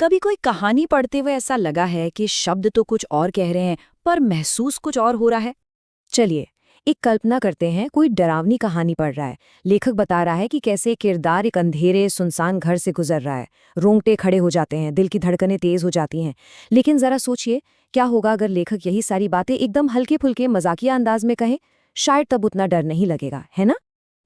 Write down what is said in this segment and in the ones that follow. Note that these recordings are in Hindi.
कभी कोई कहानी पढ़ते हुए ऐसा लगा है कि शब्द तो कुछ और कह रहे हैं पर महसूस कुछ और हो रहा है। चलिए एक कल्पना करते हैं, कोई डरावनी कहानी पढ़ रहा है। लेखक बता रहा है कि कैसे किरदार एक अंधेरे सुनसान घर से गुजर रहा है। रोंगटे खड़े हो जाते हैं, दिल की धड़कनें तेज हो जाती हैं। लेकिन जरा सोचिए, क्या होगा अगर लेखक यही सारी बातें एकदम हल्के फुल्के मजाकिया अंदाज में कहे? शायद तब उतना डर नहीं लगेगा, है ना?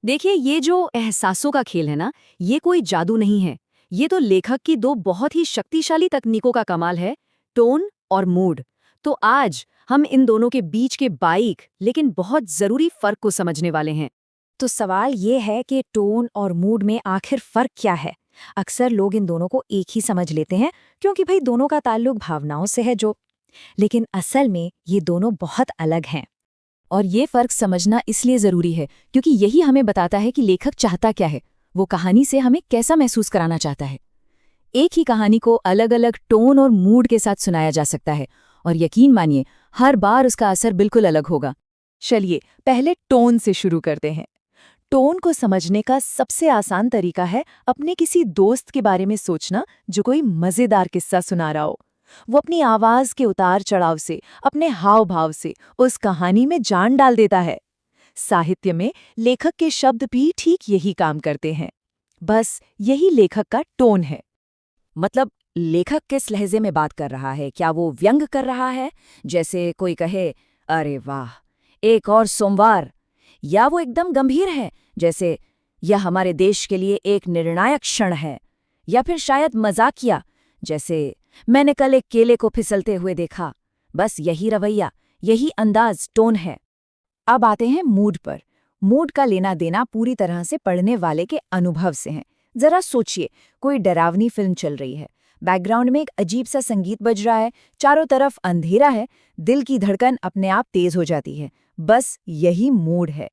देखिए, ये जो एहसासों का खेल है ना, ये कोई जादू नहीं है। ये तो लेखक की दो बहुत ही शक्तिशाली तकनीकों का कमाल है, टोन और मूड। तो आज हम इन दोनों के बीच के बारीक लेकिन बहुत जरूरी फर्क को समझने वाले हैं। तो सवाल ये है कि टोन और मूड में आखिर फर्क क्या है? अक्सर लोग इन दोनों को एक ही समझ लेते हैं क्योंकि भाई दोनों का ताल्लुक भावनाओं से है जो। लेकिन असल में ये दोनों बहुत अलग हैं। और ये फर्क समझना इसलिए जरूरी है क्योंकि यही हमें बताता है कि लेखक चाहता क्या है, वो कहानी से हमें कैसा महसूस कराना चाहता है। एक ही कहानी को अलग अलग टोन और मूड के साथ सुनाया जा सकता है, और यकीन मानिए हर बार उसका असर बिल्कुल अलग होगा। चलिए पहले टोन से शुरू करते हैं। टोन को समझने का सबसे आसान तरीका है अपने किसी दोस्त के बारे में सोचना जो कोई मजेदार किस्सा सुना रहा हो। वो अपनी आवाज के उतार चढ़ाव से, अपने हाव भाव से उस कहानी में जान डाल देता है। साहित्य में लेखक के शब्द भी ठीक यही काम करते हैं। बस यही लेखक का टोन है। मतलब लेखक किस लहजे में बात कर रहा है? क्या वो व्यंग कर रहा है, जैसे कोई कहे अरे वाह एक और सोमवार? या वो एकदम गंभीर है, जैसे यह हमारे देश के लिए एक निर्णायक क्षण है? या फिर शायद मजाकिया, जैसे मैंने कल एक केले को फिसलते हुए देखा? बस यही रवैया, यही अंदाज टोन है। अब आते हैं मूड पर। मूड का लेना देना पूरी तरह से पढ़ने वाले के अनुभव से है। जरा सोचिए, कोई डरावनी फिल्म चल रही है, बैकग्राउंड में एक अजीब सा संगीत बज रहा है, चारों तरफ अंधेरा है, दिल की धड़कन अपने आप तेज हो जाती है। बस यही मूड है।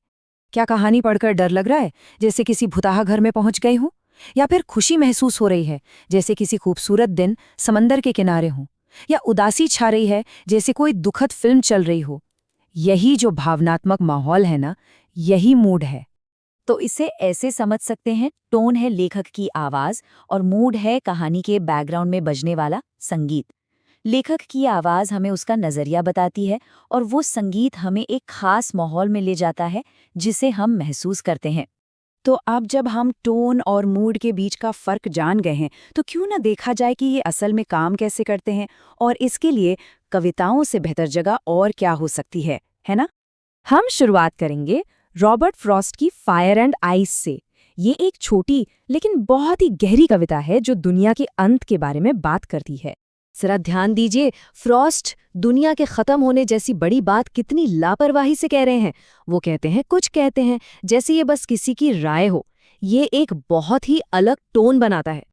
क्या कहानी पढ़कर डर लग रहा है, जैसे किसी भुताहा घर में पहुंच गई हूं? या फिर खुशी महसूस हो रही है, जैसे किसी खूबसूरत दिन समंदर के किनारे हूं? या उदासी छा रही है, जैसे कोई दुखद फिल्म चल रही हो? यही जो भावनात्मक माहौल है ना, यही मूड है। तो इसे ऐसे समझ सकते हैं, टोन है लेखक की आवाज और मूड है कहानी के बैकग्राउंड में बजने वाला संगीत। लेखक की आवाज हमें उसका नजरिया बताती है और वो संगीत हमें एक खास माहौल में ले जाता है जिसे हम महसूस करते हैं। तो अब जब हम टोन और मूड के बीच का फर्क जान गए हैं, तो क्यों ना देखा जाए कि ये असल में काम कैसे करते हैं, और इसके लिए कविताओं से बेहतर जगह और क्या हो सकती है ना? हम शुरुआत करेंगे रॉबर्ट फ्रॉस्ट की फायर एंड आइस से। ये एक छोटी लेकिन बहुत ही गहरी कविता है जो दुनिया के अंत के बारे में बात करती है। जरा ध्यान दीजिए, फ्रॉस्ट दुनिया के खत्म होने जैसी बड़ी बात कितनी लापरवाही से कह रहे हैं। वो कहते हैं, कुछ कहते हैं जैसे ये बस किसी की राय हो। ये एक बहुत ही अलग टोन बनाता है।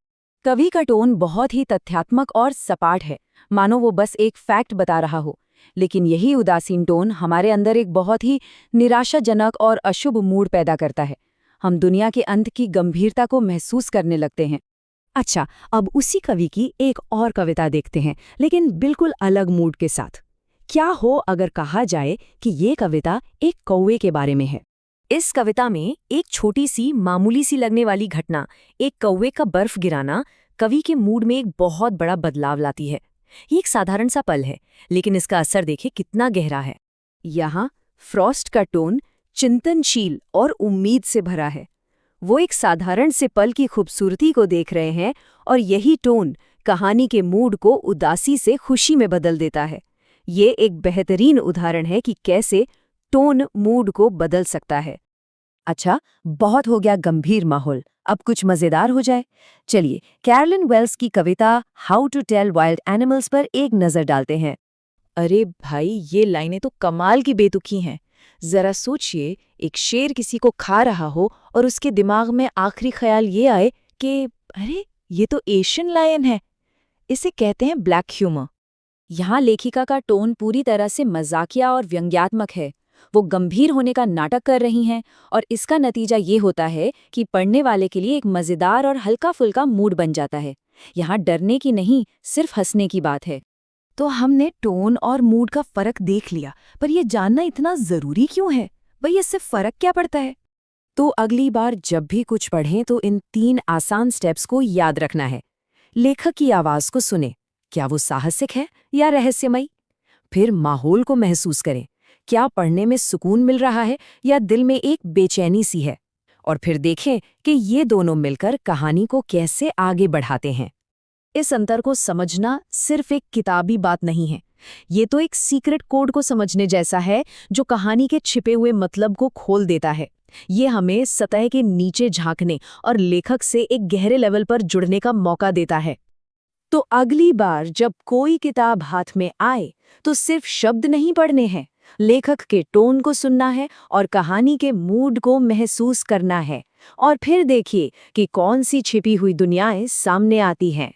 कवि का टोन बहुत ही तथ्यात्मक और सपाट है, मानो वो बस एक फैक्ट बता रहा हो। लेकिन यही उदासीन टोन हमारे अंदर एक बहुत ही निराशाजनक और अशुभ मूड पैदा करता है। हम दुनिया के अंत की गंभीरता को महसूस करने लगते हैं। अच्छा, अब उसी कवि की एक और कविता देखते हैं, लेकिन बिल्कुल अलग मूड के साथ। क्या हो अगर कहा जाए कि ये कविता एक कौवे के बारे में है। इस कविता में एक छोटी सी मामूली सी लगने वाली घटना, एक कौवे का बर्फ गिराना, कवि के मूड में एक बहुत बड़ा बदलाव लाती है। ये एक साधारण सा पल है, लेकिन इसका असर देखे कितना गहरा है। यहाँ फ्रॉस्ट का टोन चिंतनशील और उम्मीद से भरा है। वो एक साधारण से पल की खूबसूरती को देख रहे हैं, और यही टोन कहानी के मूड को उदासी से खुशी में बदल देता है। ये एक बेहतरीन उदाहरण है कि कैसे टोन मूड को बदल सकता है। अच्छा, बहुत हो गया गंभीर माहौल, अब कुछ मजेदार हो जाए। चलिए कैरोलिन वेल्स की कविता how to tell wild animals पर एक नजर डालते हैं। अरे भाई, ये लाइनें तो कमाल की बेतुकी हैं। जरा सोचिए, एक शेर किसी को खा रहा हो और उसके दिमाग में आखिरी ख्याल ये आए कि अरे ये तो एशियन लायन है। इसे कहते हैं ब्लैक ह्यूमर। यहाँ लेखिका का टोन पूरी तरह से मजाकिया और व्यंग्यात्मक है। वो गंभीर होने का नाटक कर रही हैं, और इसका नतीजा ये होता है कि पढ़ने वाले के लिए एक मजेदार और हल्का फुल्का मूड बन जाता है। यहाँ डरने की नहीं, सिर्फ हंसने की बात है। तो हमने टोन और मूड का फर्क देख लिया, पर यह जानना इतना जरूरी क्यों है? भाई, इससे फर्क क्या पड़ता है? तो अगली बार जब भी कुछ पढ़ें तो इन 3 आसान स्टेप्स को याद रखना है। लेखक की आवाज को सुने, क्या वो साहसिक है या रहस्यमयी? फिर माहौल को महसूस करें, क्या पढ़ने में सुकून मिल रहा है या दिल में एक बेचैनी सी है? और फिर देखें कि ये दोनों मिलकर कहानी को कैसे आगे बढ़ाते हैं। इस अंतर को समझना सिर्फ एक किताबी बात नहीं है, ये तो एक सीक्रेट कोड को समझने जैसा है जो कहानी के छिपे हुए मतलब को खोल देता है। ये हमें सतह के नीचे झांकने और लेखक से एक गहरे लेवल पर जुड़ने का मौका देता है। तो अगली बार जब कोई किताब हाथ में आए तो सिर्फ शब्द नहीं पढ़ने हैं, लेखक के टोन को सुनना है और कहानी के मूड को महसूस करना है। और फिर देखिए कि कौन सी छिपी हुई दुनियाएं सामने आती हैं।